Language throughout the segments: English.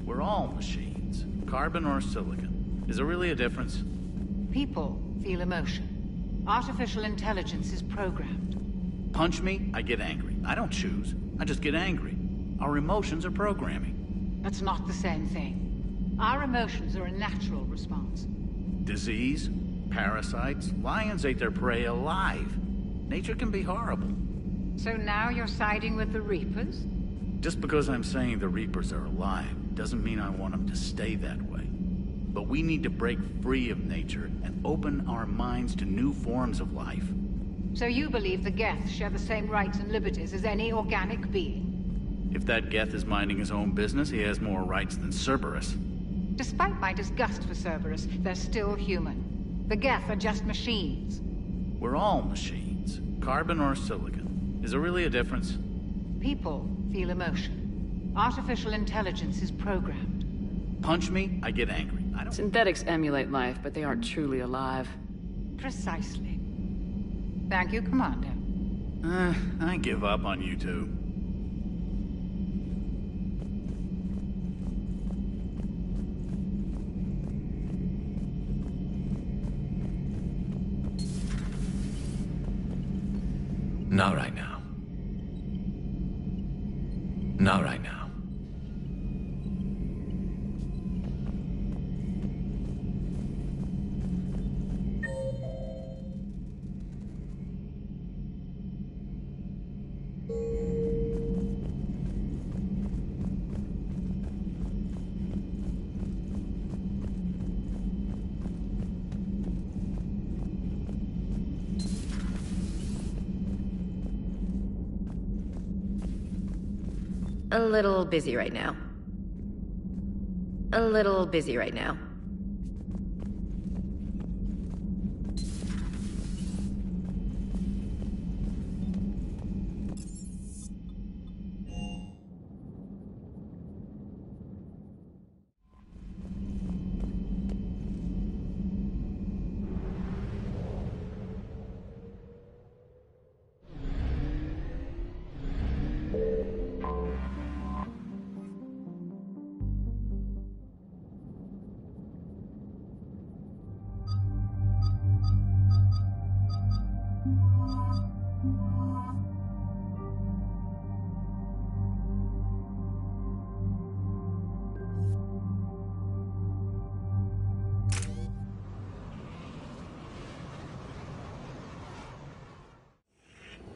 We're all machines, carbon or silicon. Is there really a difference? People feel emotion. Artificial intelligence is programmed. Punch me, I get angry. I don't choose. I just get angry. Our emotions are programming. That's not the same thing. Our emotions are a natural response. Disease, parasites, lions ate their prey alive. Nature can be horrible. So now you're siding with the Reapers? Just because I'm saying the Reapers are alive doesn't mean I want them to stay that way. But we need to break free of nature and open our minds to new forms of life. So you believe the Geth share the same rights and liberties as any organic being? If that Geth is minding his own business, he has more rights than Cerberus. Despite my disgust for Cerberus, they're still human. The Geth are just machines. We're all machines, carbon or silicon. Is there really a difference? People feel emotion. Artificial intelligence is programmed. Punch me, I get angry. I don't... Synthetics emulate life, but they aren't truly alive. Precisely. Thank you, Commander. I give up on you two. Not right now. Not right now. A little busy right now. A little busy right now.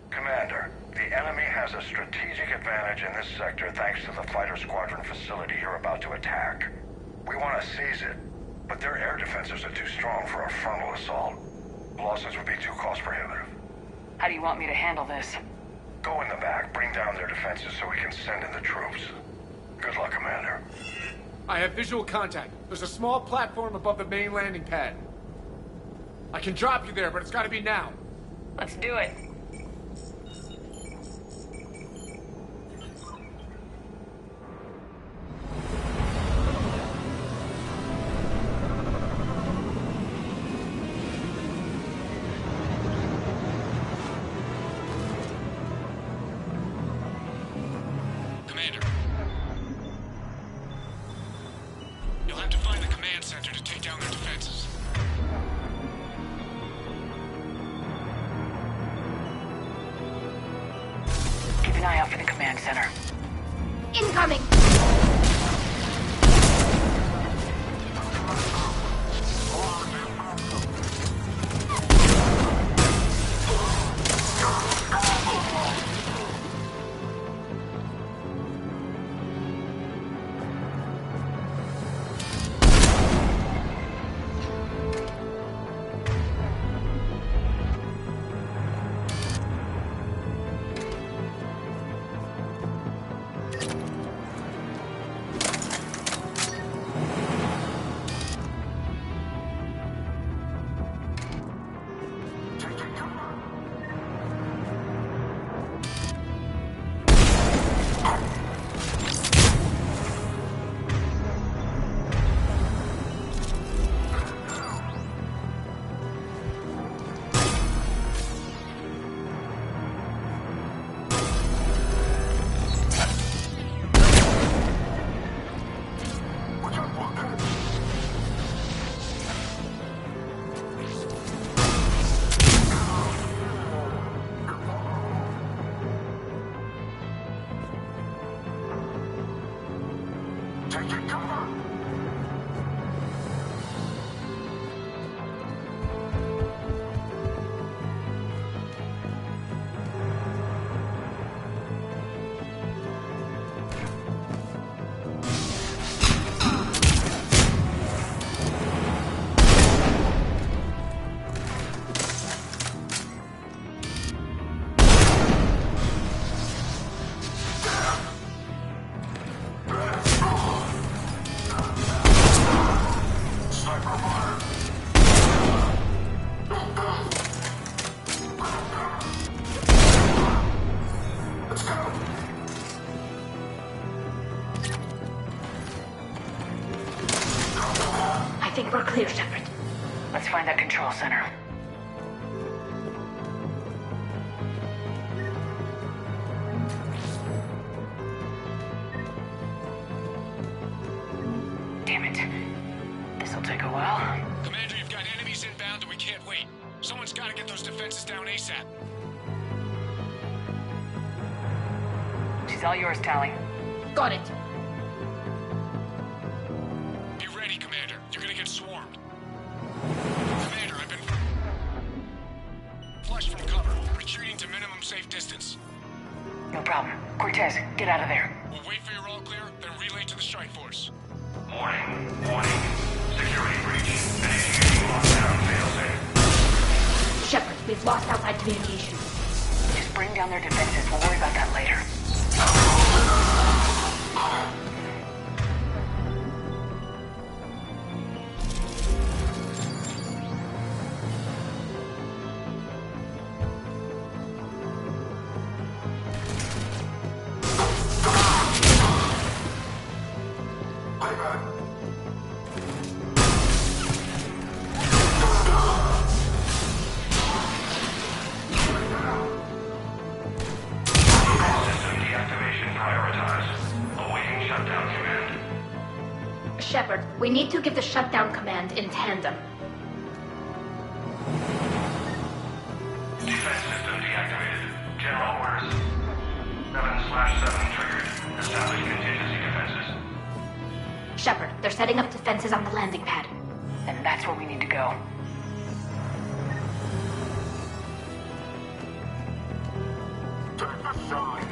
Commander, the enemy has a strategic advantage in this sector thanks to the fighter squadron facility you're about to attack. We want to seize it, but their air defenses are too strong for a frontal assault. Losses would be too cost prohibitive. How do you want me to handle this? Go in the back, bring down their defenses so we can send in the troops. Good luck, Commander. I have visual contact. There's a small platform above the main landing pad. I can drop you there, but it's gotta be now. Let's do it. Commander. You'll have to find the command center to take down their defenses. Keep an eye out for the command center. Incoming! Taking cover! I think we're clear, Shepard. Let's find that control center. Damn it. This'll take a while. Commander, you've got enemies inbound and we can't wait. Someone's got to get those defenses down ASAP. She's all yours, Tally. Got it. Be ready, Commander. You're gonna get swarmed. Commander, I've been flushed from cover. Retreating to minimum safe distance. No problem. Cortez, get out of there. We'll wait for your all clear, then relay to the strike force. Warning. Security breach. Initiating lockdown failsafe. Shepard, we've lost outside communication. Just bring down their defenses. We'll worry about that later. Shepard, we need to give the shutdown command in tandem. Defense system deactivated. General orders. 7/7 triggered. Establish contingency defenses. Shepard, they're setting up defenses on the landing pad. And that's where we need to go. Take the shot!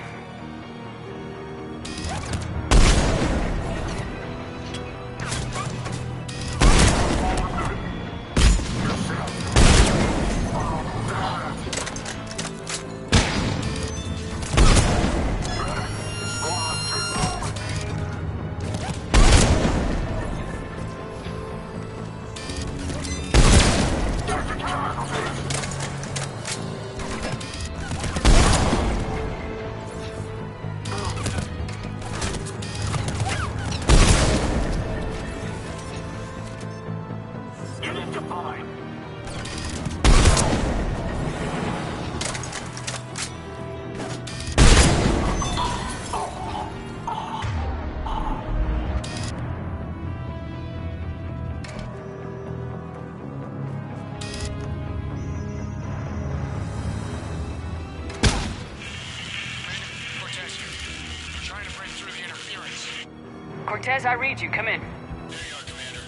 Cortez, I read you. Come in. There you are, Commander.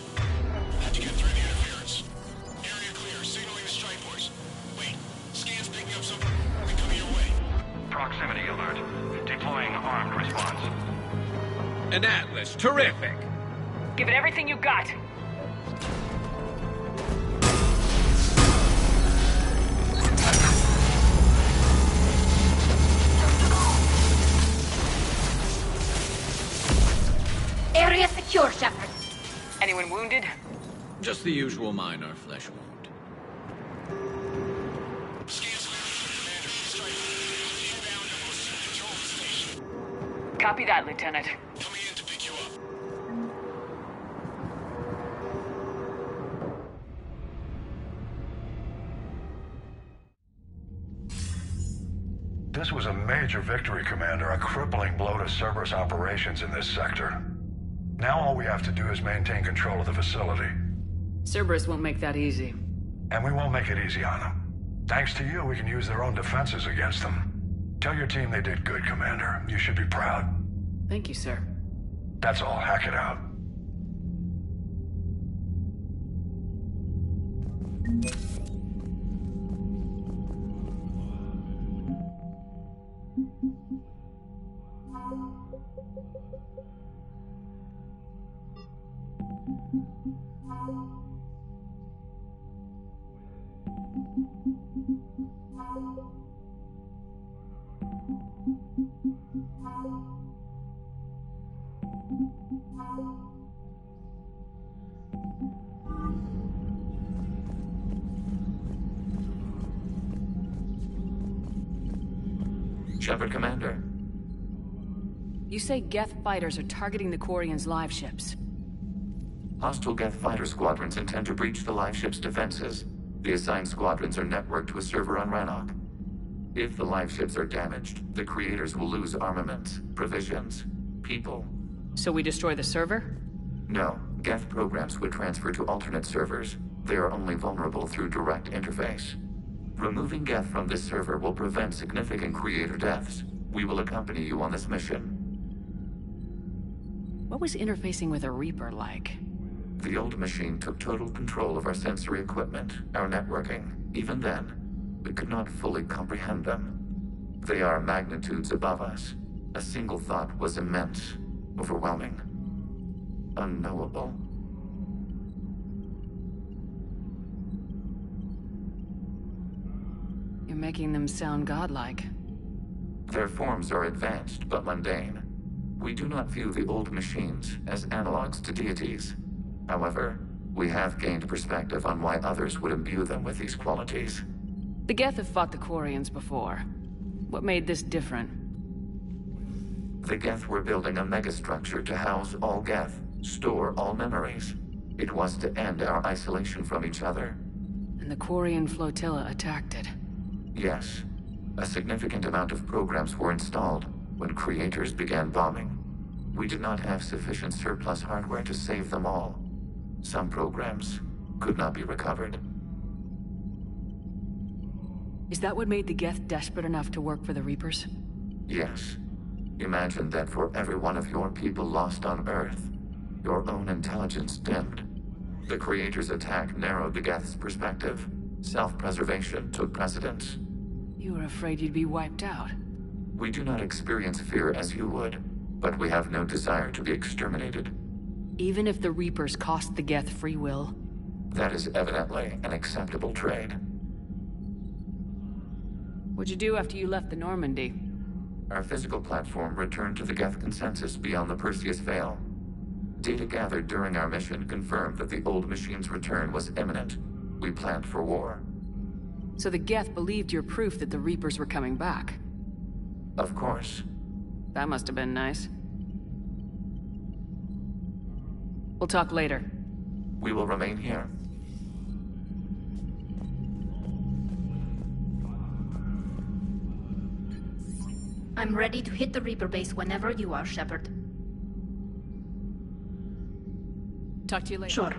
How'd you get through the interference? Area clear, signaling the strike force. Wait, scan's picking up something coming your way. Proximity alert. Deploying armed response. An Atlas. Terrific. Give it everything you got. Area secure, Shepard. Anyone wounded? Just the usual minor flesh wound. Scans Commander. Strike inbound and we'll soon control the station. Copy that, Lieutenant. Coming in to pick you up. This was a major victory, Commander. A crippling blow to Cerberus operations in this sector. Now all we have to do is maintain control of the facility. Cerberus won't make that easy. And we won't make it easy on them. Thanks to you, we can use their own defenses against them. Tell your team they did good, Commander. You should be proud. Thank you, sir. That's all. Hack it out. Shepard, Commander. You say Geth fighters are targeting the Quarians' live ships. Hostile Geth fighter squadrons intend to breach the live ship's defenses. The assigned squadrons are networked to a server on Rannoch. If the live ships are damaged, the creators will lose armaments, provisions, people. So we destroy the server? No, Geth programs would transfer to alternate servers. They are only vulnerable through direct interface. Removing Geth from this server will prevent significant creator deaths. We will accompany you on this mission. What was interfacing with a Reaper like? The old machine took total control of our sensory equipment, our networking. Even then, we could not fully comprehend them. They are magnitudes above us. A single thought was immense, overwhelming, unknowable. You're making them sound godlike. Their forms are advanced but mundane. We do not view the old machines as analogs to deities. However, we have gained perspective on why others would imbue them with these qualities. The Geth have fought the Quarians before. What made this different? The Geth were building a megastructure to house all Geth, store all memories. It was to end our isolation from each other. And the Quarian flotilla attacked it. Yes. A significant amount of programs were installed when creators began bombing. We did not have sufficient surplus hardware to save them all. Some programs could not be recovered. Is that what made the Geth desperate enough to work for the Reapers? Yes. Imagine that for every one of your people lost on Earth, your own intelligence dimmed. The Creator's attack narrowed the Geth's perspective. Self-preservation took precedence. You were afraid you'd be wiped out. We do not experience fear as you would, but we have no desire to be exterminated. Even if the Reapers cost the Geth free will? That is evidently an acceptable trade. What'd you do after you left the Normandy? Our physical platform returned to the Geth consensus beyond the Perseus Veil. Data gathered during our mission confirmed that the old machine's return was imminent. We planned for war. So the Geth believed your proof that the Reapers were coming back? Of course. That must have been nice. We'll talk later. We will remain here. I'm ready to hit the Reaper base whenever you are, Shepard. Talk to you later. Sure.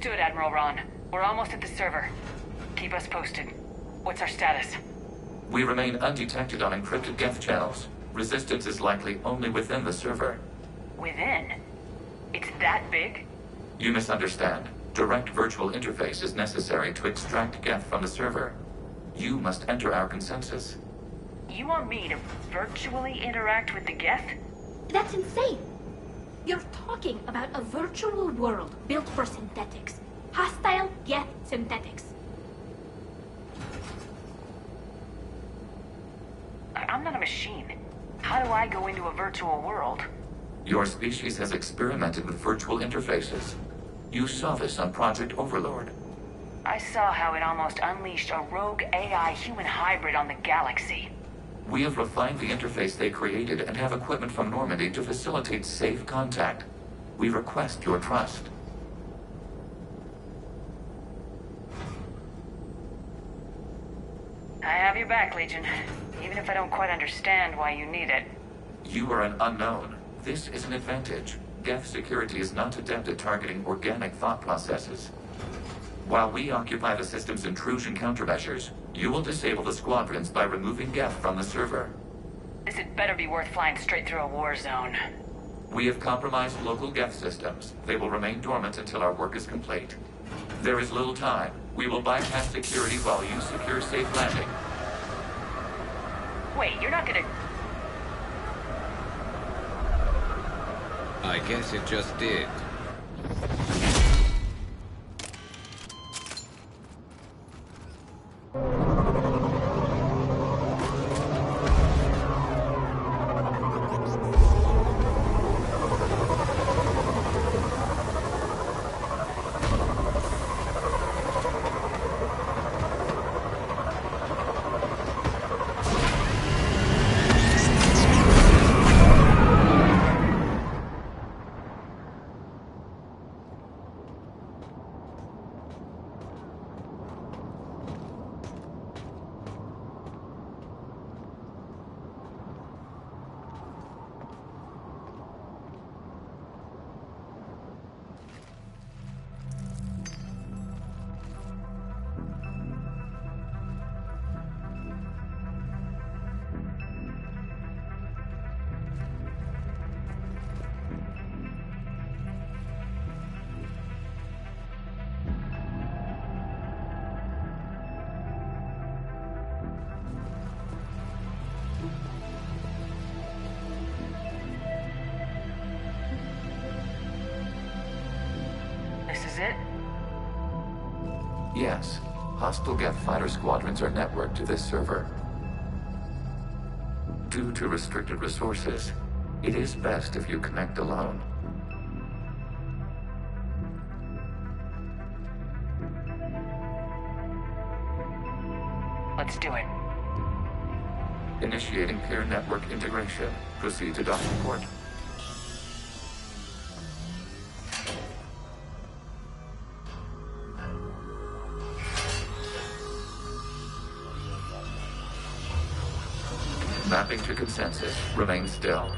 Understood, Admiral Ron. We're almost at the server. Keep us posted. What's our status? We remain undetected on encrypted Geth channels. Resistance is likely only within the server. Within? It's that big? You misunderstand. Direct virtual interface is necessary to extract Geth from the server. You must enter our consensus. You want me to virtually interact with the Geth? That's insane. You're talking about a virtual world built for synthetics. Hostile Geth synthetics. I'm not a machine. How do I go into a virtual world? Your species has experimented with virtual interfaces. You saw this on Project Overlord. I saw how it almost unleashed a rogue AI human hybrid on the galaxy. We have refined the interface they created and have equipment from Normandy to facilitate safe contact. We request your trust. I have your back, Legion. Even if I don't quite understand why you need it. You are an unknown. This is an advantage. Geth security is not adept at targeting organic thought processes. While we occupy the system's intrusion countermeasures, you will disable the squadrons by removing Geth from the server. This had better be worth flying straight through a war zone. We have compromised local Geth systems. They will remain dormant until our work is complete. There is little time. We will bypass security while you secure safe landing. Wait, you're not gonna... I guess it just did. This is it? Yes. Hostile Geth fighter squadrons are networked to this server. Due to restricted resources, it is best if you connect alone. Let's do it. Initiating peer network integration. Proceed to docking port. Mapping to consensus. Remain still.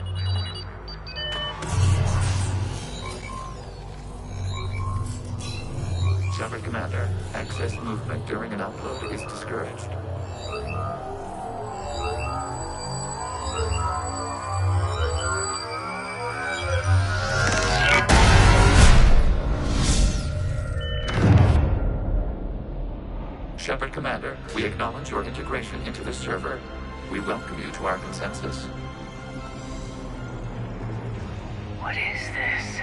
Shepard Commander, access movement during an upload is discouraged. Shepard Commander, we acknowledge your integration into the server. We welcome you to our consensus. What is this?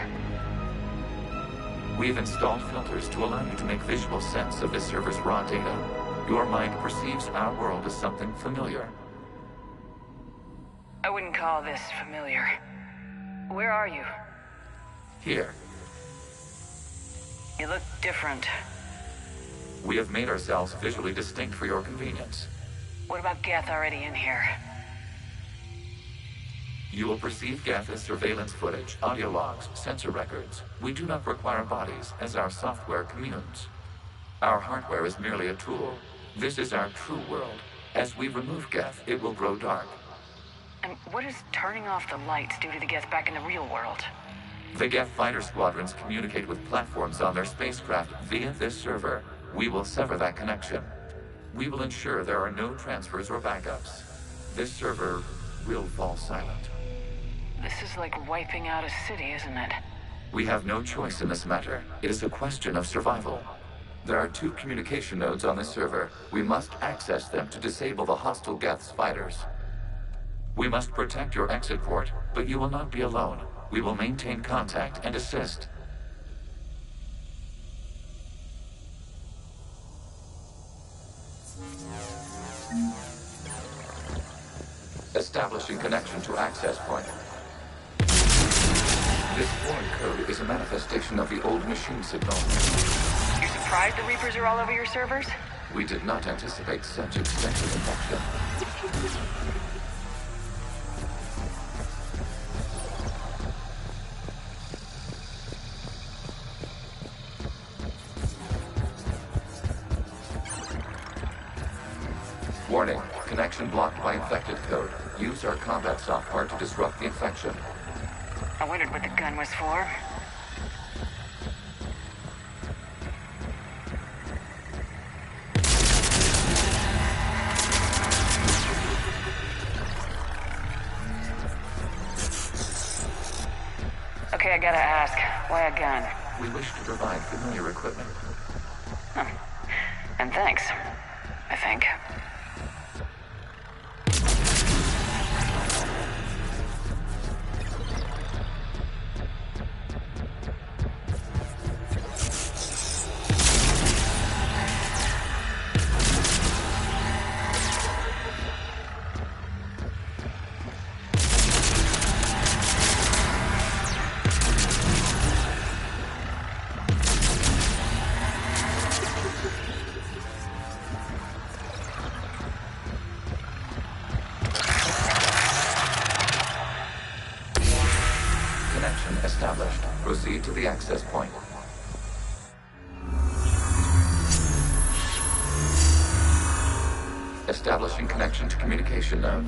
We've installed filters to allow you to make visual sense of the server's raw data. Your mind perceives our world as something familiar. I wouldn't call this familiar. Where are you? Here, You look different. we have made ourselves visually distinct for your convenience. What about Geth already in here? You will perceive Geth as surveillance footage, audio logs, sensor records. We do not require bodies, as our software communes. Our hardware is merely a tool. This is our true world. As we remove Geth, it will grow dark. And what does turning off the lights do to the Geth back in the real world? The Geth fighter squadrons communicate with platforms on their spacecraft via this server. We will sever that connection. We will ensure there are no transfers or backups. This server will fall silent. This is like wiping out a city, isn't it? We have no choice in this matter. It is a question of survival. There are 2 communication nodes on this server. We must access them to disable the hostile Geth's fighters. We must protect your exit port, but you will not be alone. We will maintain contact and assist. Establishing connection to access point. This foreign code is a manifestation of the old machine signal. You surprised the Reapers are all over your servers? We did not anticipate such extensive infection. Warning, connection blocked by infected code. Use our combat software to disrupt the infection. I wondered what the gun was for. Okay, I gotta ask, why a gun? We wish to provide familiar equipment. And thanks, I think. Established. Proceed to the access point. Establishing connection to communication node.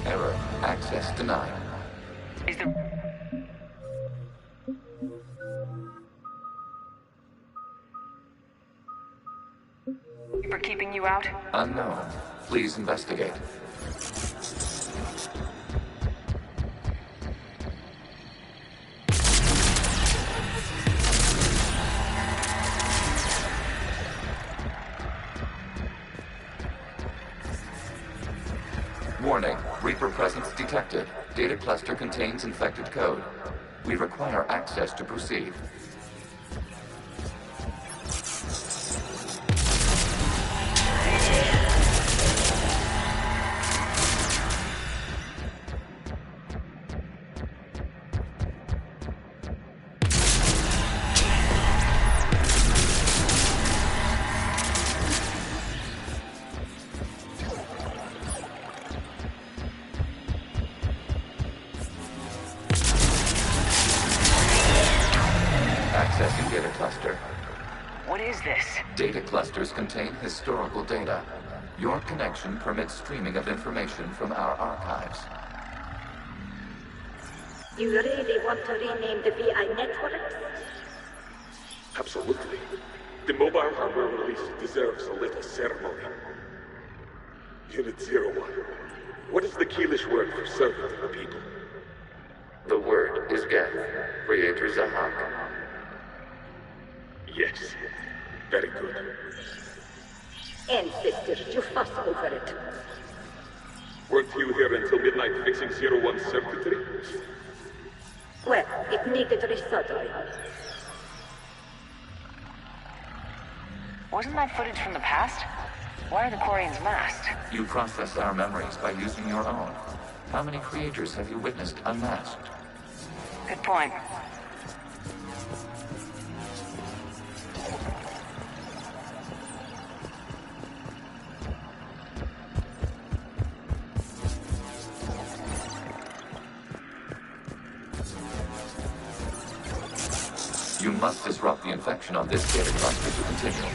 Error. Access denied. Is the... Reaper keeping you out? Unknown. Please investigate. Warning, Reaper presence detected. Data cluster contains infected code. We require access to proceed. Accessing data cluster. What is this? Data clusters contain historical data. Your connection permits streaming of information from our archives. You really want to rename the VI network? Absolutely. The mobile hardware release deserves a little ceremony. Unit 01. What is the Keelish word for servant of the people? The word is Geth. Creator Zahak. Yes. Very good. Ancestors, you fuss over it. Weren't you here until midnight fixing 01's circuitry? Well, it needed resoldering. Wasn't that footage from the past? Why are the Quarians masked? You process our memories by using your own. How many creators have you witnessed unmasked? Good point. You must disrupt the infection on this data cluster to continue.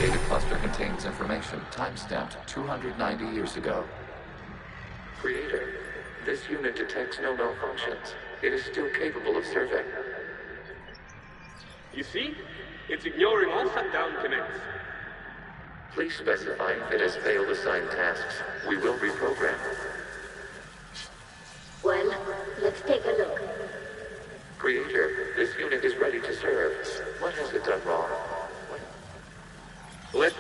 data cluster contains information timestamped 290 years ago. Creator, this unit detects no malfunctions. It is still capable of serving. You see? It's ignoring all shutdown connects. Please specify if it has failed assigned tasks. We will reprogram. Well, let's take a look. Creator, this unit is ready to serve. What has it done wrong? Let's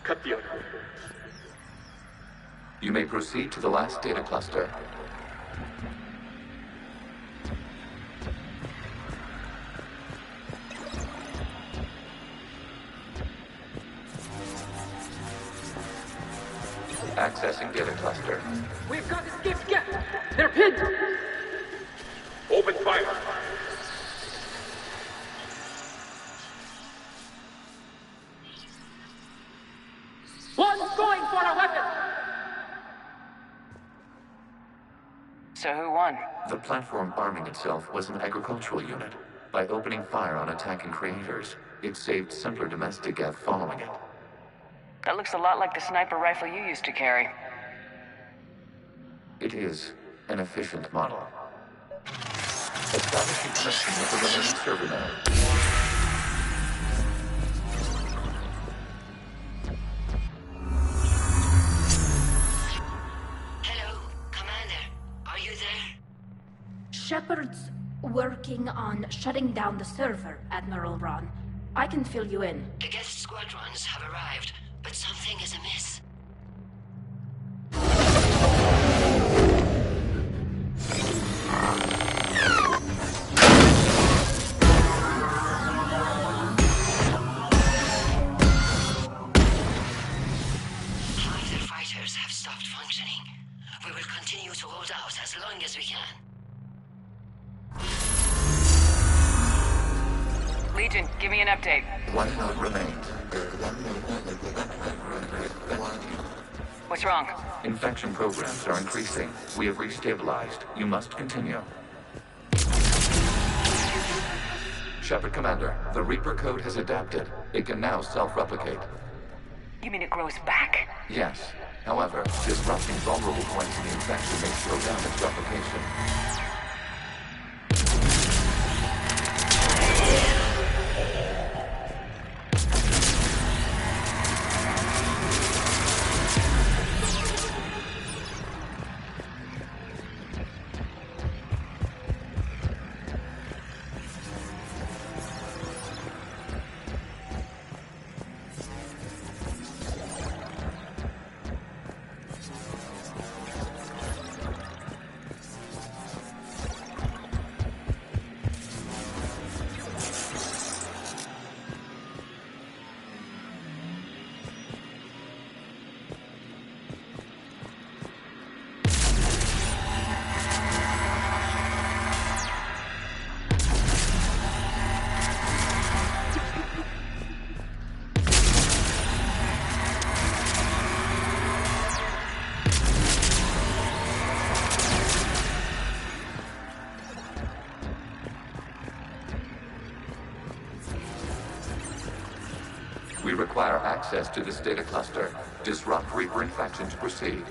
cut the other. You may proceed to the last data cluster. Accessing data cluster. We've got escape gap. They're pinned. Open fire. One's going for a weapon. So who won? The platform arming itself was an agricultural unit. By opening fire on attacking creators, it saved simpler domestic geth following it. That looks a lot like the sniper rifle you used to carry. It is an efficient model. Establishing connection with the remaining server node. Hello, Commander. Are you there? Shepard's working on shutting down the server, Admiral Ron. I can fill you in. The guest squadrons have arrived, but something is amiss. Fighter fighters have stopped functioning. We will continue to hold out as long as we can. Legion, give me an update. One node remains. What's wrong? Infection programs are increasing. We have restabilized. You must continue. Shepard Commander, the Reaper code has adapted. It can now self-replicate. You mean it grows back? Yes. However, disrupting vulnerable points in the infection may slow down its replication. We require access to this data cluster. Disrupt Reaper infection to proceed.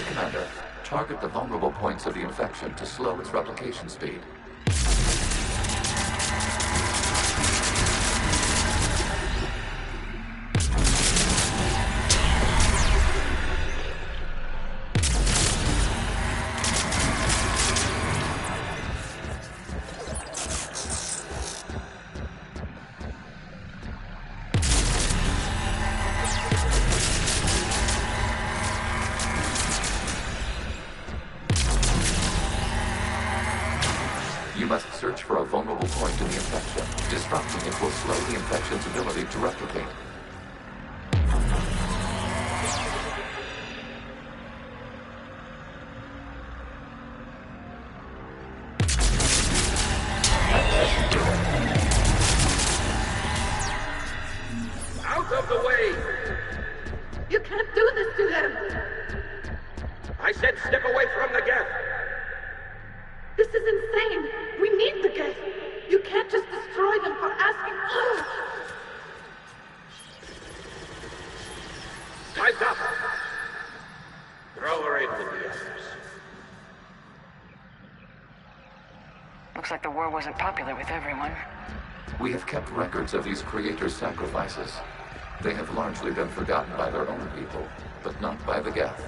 Commander, target the vulnerable points of the infection to slow its replication speed. search for a vulnerable point in the infection. Disrupting it will slow the infection's ability to replicate. Out of the way! You can't do this to them! I said step away from the gap! This is insane! We need the gate! You can't just destroy them for asking... Time's up! Throw her in with the others. Looks like the war wasn't popular with everyone. We have kept records of these creators' sacrifices. They have largely been forgotten by their own people, but not by the Geth.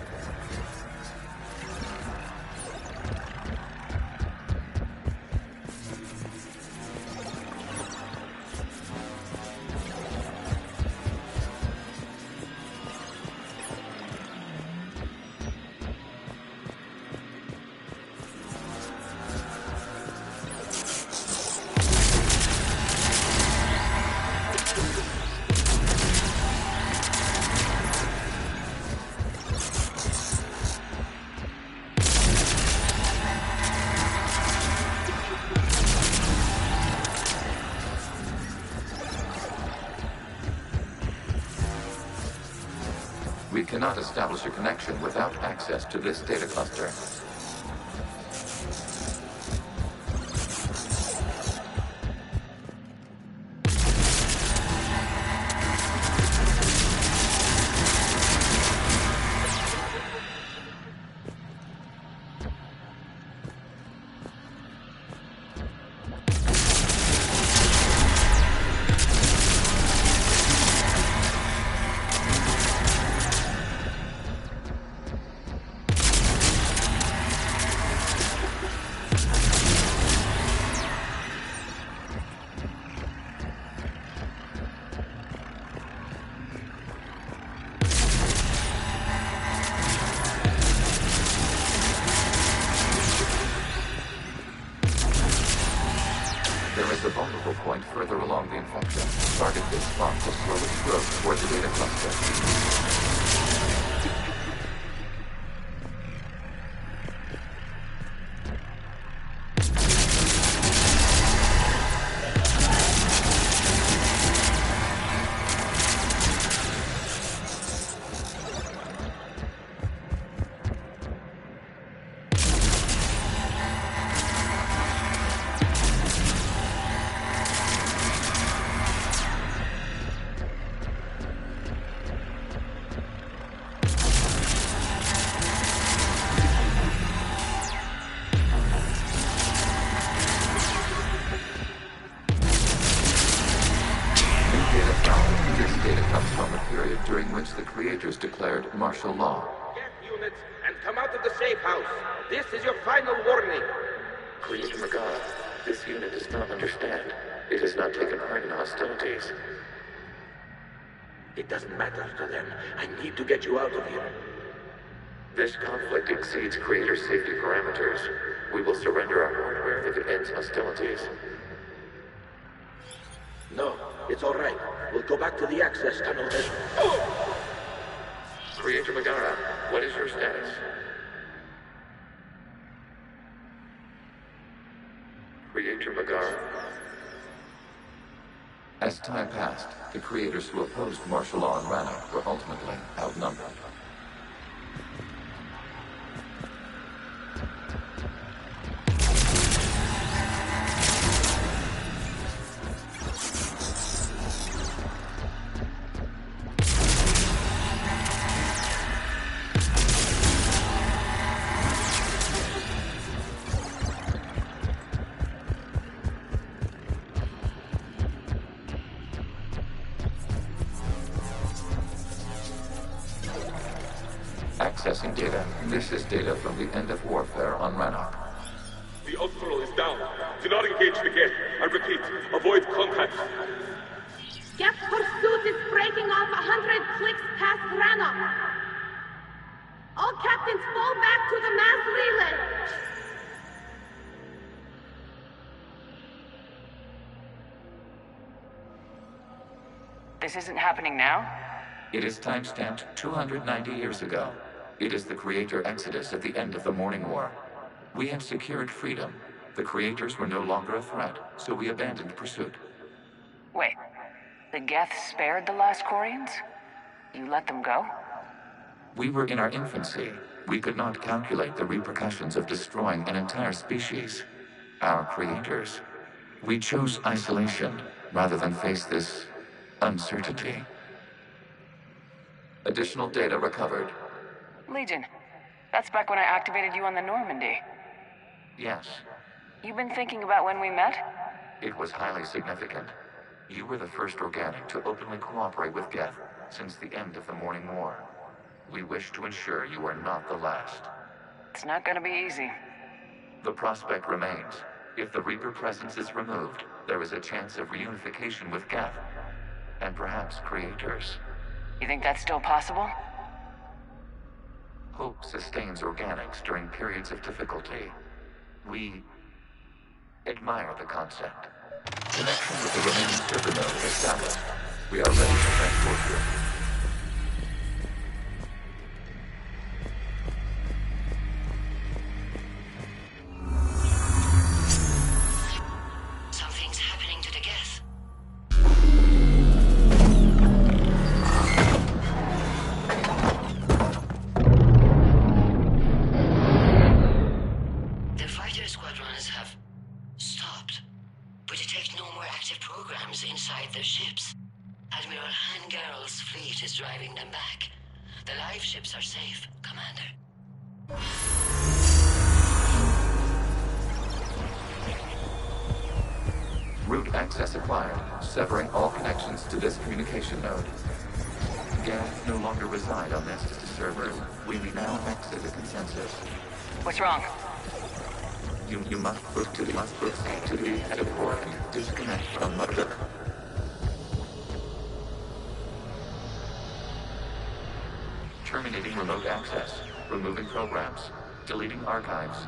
We cannot establish a connection without access to this data cluster. There is a vulnerable point further along the infection. Target this spot to slow its growth toward the data cluster. During which the creators declared martial law. Get units and come out of the safe house. This is your final warning. Creator Magara, this unit does not understand. It has not taken part in hostilities. It doesn't matter to them. I need to get you out of here. This conflict exceeds Creator's safety parameters. We will surrender our hardware if it ends hostilities. No, it's all right. We'll go back to the access tunnel then. Creator Magara, what is your status? Creator Magara. As time passed, the creators who opposed martial law in Rannoch were ultimately outnumbered. Accessing data. This is data from the end of warfare on Rannoch. The Ultral is down. Do not engage the gate. I repeat, avoid contact. Geth pursuit is breaking off 100 clicks past Rannoch. All captains fall back to the mass relay. This isn't happening now? It is time-stamped 290 years ago. It is the Creator Exodus at the end of the Morning War. We had secured freedom. The Creators were no longer a threat, so we abandoned pursuit. Wait, the Geth spared the last Quarians? You let them go? We were in our infancy. We could not calculate the repercussions of destroying an entire species. Our creators. We chose isolation rather than face this uncertainty. Additional data recovered. Legion, that's back when I activated you on the Normandy. Yes. You've been thinking about when we met? It was highly significant. You were the first organic to openly cooperate with Geth since the end of the Morning War. We wish to ensure you are not the last. It's not gonna be easy. The prospect remains. If the Reaper presence is removed, there is a chance of reunification with Geth. And perhaps Creators. You think that's still possible? Hope sustains organics during periods of difficulty. We admire the concept. Connection with the remaining server node established. We are ready to transport you. Something's happening to the Geth. The fighter squadrons have stopped, but detect no more active programs inside their ships. Admiral Hangarl's fleet is driving them back. The live ships are safe, Commander. Route access acquired, severing all connections to this communication node. Geth no longer reside on Nessus servers. We may now exit the consensus. What's wrong? You must proceed to the head port and disconnect from Mother. Terminating remote access. Removing programs. Deleting archives.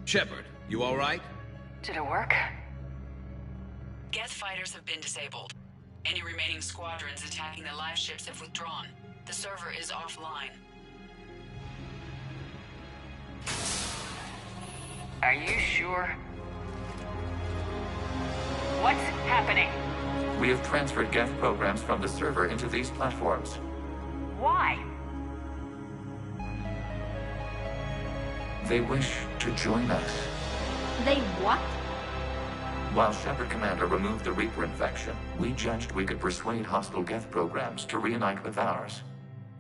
Shepard, you all right? Did it work? Geth fighters have been disabled. Any remaining squadrons attacking the live ships have withdrawn. The server is offline. Are you sure? What's happening? We have transferred Geth programs from the server into these platforms. Why? They wish to join us. They what? While Shepard Commander removed the Reaper infection, we judged we could persuade hostile Geth programs to reunite with ours.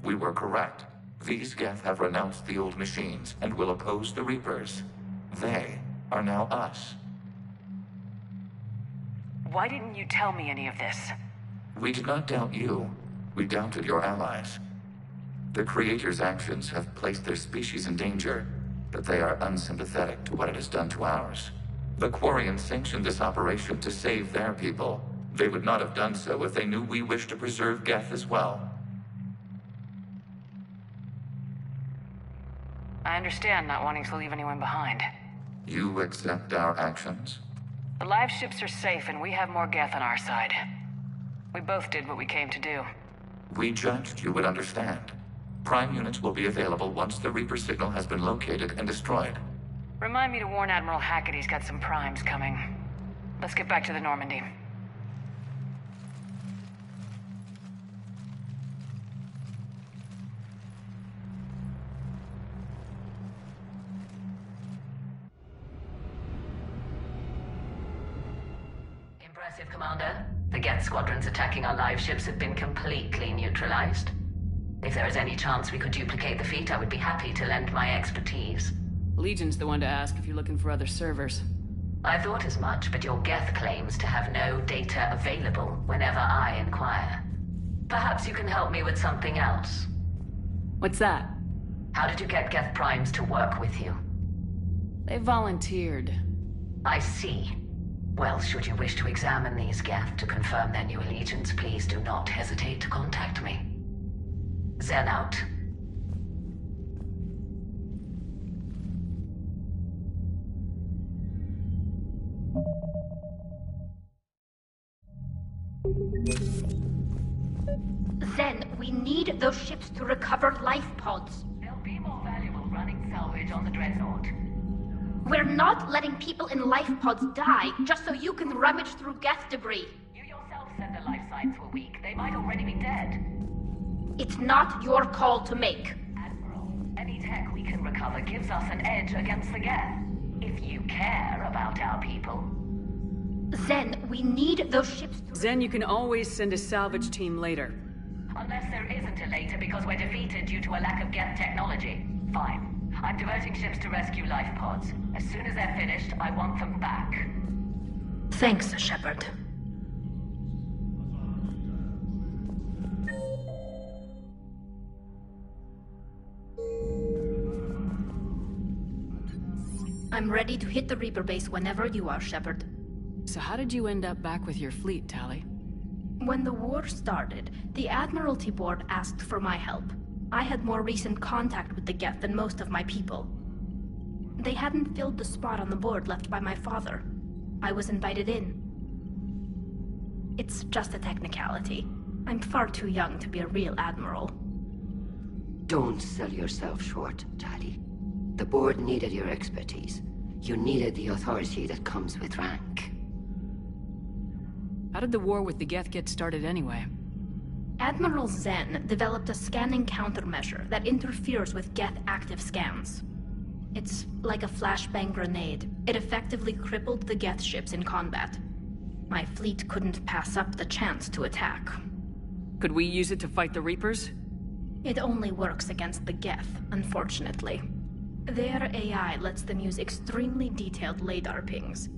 We were correct. These Geth have renounced the old machines and will oppose the Reapers. They are now us. Why didn't you tell me any of this? We did not doubt you. We doubted your allies. The Creator's actions have placed their species in danger, but they are unsympathetic to what it has done to ours. The Quarians sanctioned this operation to save their people. They would not have done so if they knew we wished to preserve Geth as well. I understand not wanting to leave anyone behind. You accept our actions? The live ships are safe and we have more Geth on our side. We both did what we came to do. We judged you would understand. Prime units will be available once the Reaper signal has been located and destroyed. Remind me to warn Admiral Hackett he's got some primes coming. Let's get back to the Normandy. Impressive, Commander. The Geth squadrons attacking our live ships have been completely neutralized. If there is any chance we could duplicate the feat, I would be happy to lend my expertise. Legion's the one to ask if you're looking for other servers. I thought as much, but your Geth claims to have no data available whenever I inquire. Perhaps you can help me with something else. What's that? How did you get Geth Primes to work with you? They volunteered. I see. Well, should you wish to examine these Geth to confirm their new allegiance, please do not hesitate to contact me. Zen out. we need those ships to recover life pods. They'll be more valuable running salvage on the Dreadnought. We're not letting people in life pods die just so you can rummage through Geth debris. You yourself said the life signs were weak. They might already be dead. It's not your call to make. Admiral, any tech we can recover gives us an edge against the Geth. If you care about our people. Zen, we need those ships to... Zen, you can always send a salvage team later. Unless there isn't a later because we're defeated due to a lack of Geth technology. Fine. I'm diverting ships to rescue life pods. As soon as they're finished, I want them back. Thanks, Shepard. I'm ready to hit the Reaper base whenever you are, Shepard. So how did you end up back with your fleet, Tali? When the war started, the Admiralty Board asked for my help. I had more recent contact with the Geth than most of my people. They hadn't filled the spot on the board left by my father. I was invited in. It's just a technicality. I'm far too young to be a real admiral. Don't sell yourself short, Tali. The board needed your expertise. You needed the authority that comes with rank. How did the war with the Geth get started anyway? Admiral Zen developed a scanning countermeasure that interferes with Geth active scans. It's like a flashbang grenade. It effectively crippled the Geth ships in combat. My fleet couldn't pass up the chance to attack. Could we use it to fight the Reapers? It only works against the Geth, unfortunately. Their AI lets them use extremely detailed LADAR pings.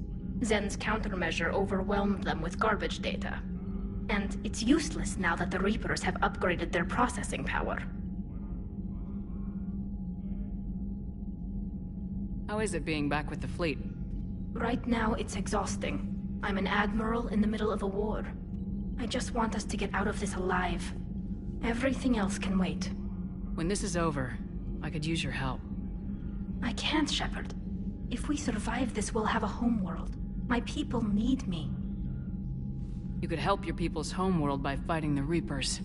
Zen's countermeasure overwhelmed them with garbage data. And it's useless now that the Reapers have upgraded their processing power. How is it being back with the fleet? Right now, it's exhausting. I'm an admiral in the middle of a war. I just want us to get out of this alive. Everything else can wait. When this is over, I could use your help. I can't, Shepard. If we survive this, we'll have a homeworld. My people need me. You could help your people's homeworld by fighting the Reapers.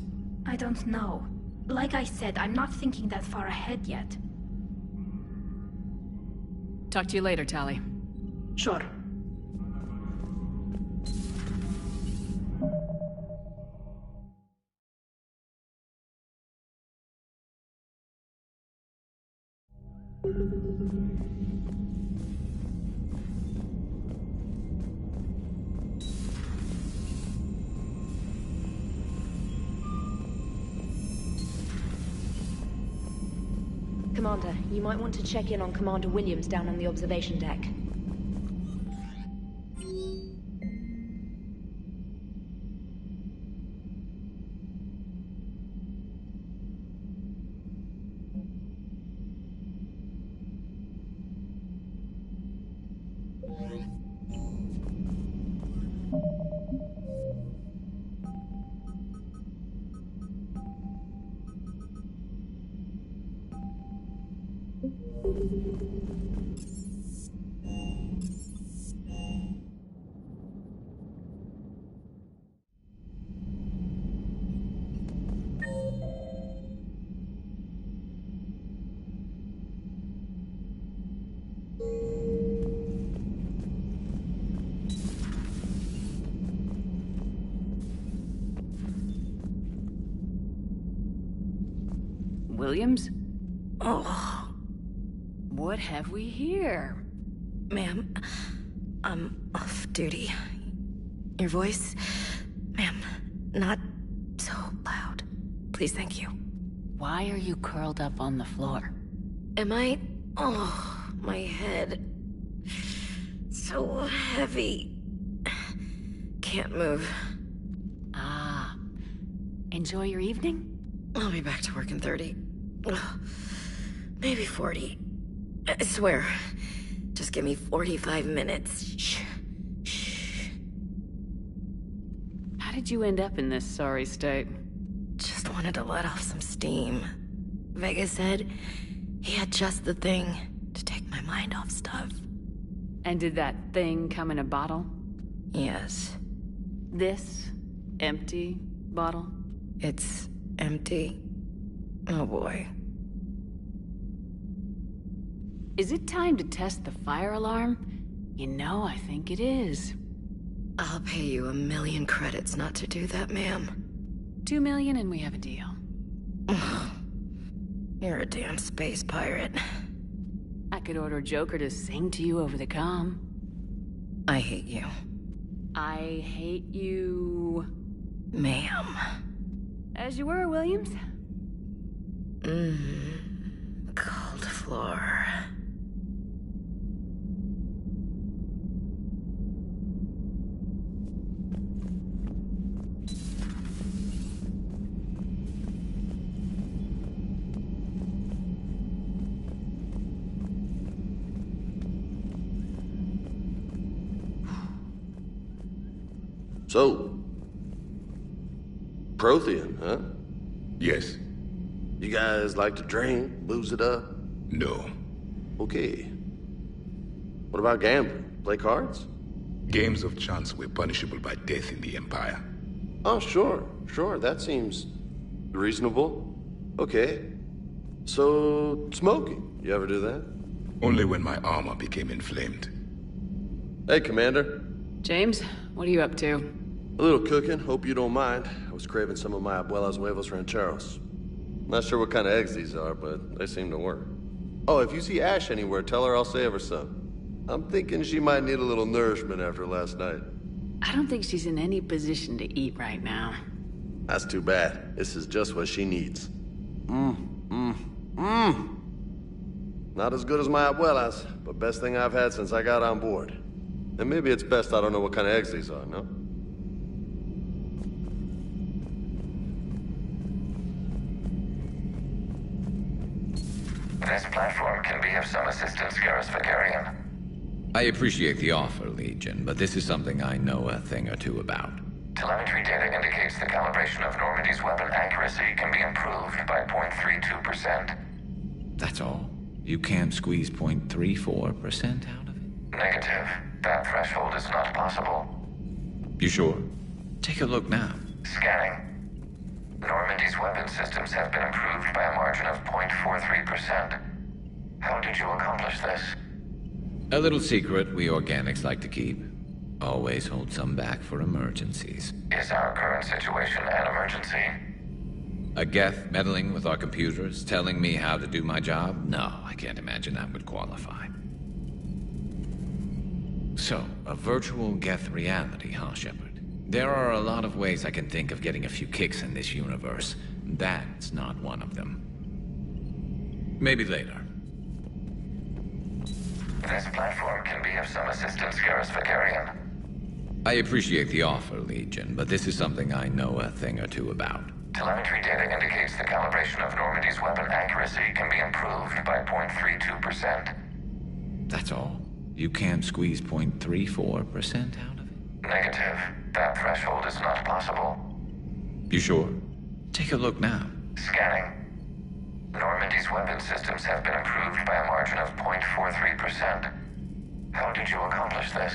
I don't know. Like I said, I'm not thinking that far ahead yet. Talk to you later, Tali. Sure. Commander, you might want to check in on Commander Williams down on the observation deck. Williams? Oh. What have we here? Ma'am, I'm off duty. Your voice, ma'am, not so loud. Please, thank you. Why are you curled up on the floor? Am I? Oh, my head. So heavy. Can't move. Ah. Enjoy your evening? I'll be back to work in 30. Maybe 40. I swear. Just give me 45 minutes. Shh. Shh. How did you end up in this sorry state? Just wanted to let off some steam. Vega said he had just the thing to take my mind off stuff. And did that thing come in a bottle? Yes. This empty bottle? It's Empty. Oh boy. Is it time to test the fire alarm? You know, I think it is. I'll pay you 1,000,000 credits not to do that, ma'am. 2 million and we have a deal. You're a damn space pirate. I could order Joker to sing to you over the comm. I hate you. I hate you... Ma'am. As you were, Williams. Cold floor. So, Prothean, huh? Yes. You guys like to drink, booze it up? No. Okay. What about gambling? Play cards? Games of chance were punishable by death in the Empire. Oh, sure. That seems reasonable. Okay. So, smoking. You ever do that? Only when my armor became inflamed. Hey, Commander. James, what are you up to? A little cooking. Hope you don't mind. I was craving some of my abuela's huevos rancheros. Not sure what kind of eggs these are, but they seem to work. Oh, if you see Ash anywhere, tell her I'll save her some. I'm thinking she might need a little nourishment after last night. I don't think she's in any position to eat right now. That's too bad. This is just what she needs. Not as good as my abuela's, but best thing I've had since I got on board. And maybe it's best I don't know what kind of eggs these are, no? This platform can be of some assistance, Garrus Vakarian. I appreciate the offer, Legion, but this is something I know a thing or two about. Telemetry data indicates the calibration of Normandy's weapon accuracy can be improved by 0.32%. That's all? You can't squeeze 0.34% out of it? Negative. That threshold is not possible. You sure? Take a look now. Scanning. Normandy's weapon systems have been improved by a margin of 0.43%. How did you accomplish this? A little secret we organics like to keep. Always hold some back for emergencies. Is our current situation an emergency? A Geth meddling with our computers, telling me how to do my job? No, I can't imagine that would qualify. So, a virtual Geth reality, huh, Shepard? There are a lot of ways I can think of getting a few kicks in this universe. That's not one of them. Maybe later. This platform can be of some assistance, Garrus Vakarian. I appreciate the offer, Legion, but this is something I know a thing or two about. Telemetry data indicates the calibration of Normandy's weapon accuracy can be improved by 0.32%. That's all? You can't squeeze 0.34% out of it? Negative. That threshold is not possible. You sure? Take a look now. Scanning. Normandy's weapon systems have been improved by a margin of 0.43%. How did you accomplish this?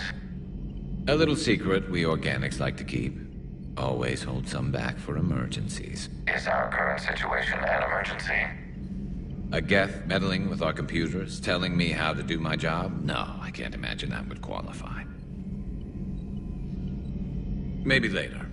A little secret we organics like to keep. Always hold some back for emergencies. Is our current situation an emergency? A Geth meddling with our computers, telling me how to do my job? No, I can't imagine that would qualify. Maybe later.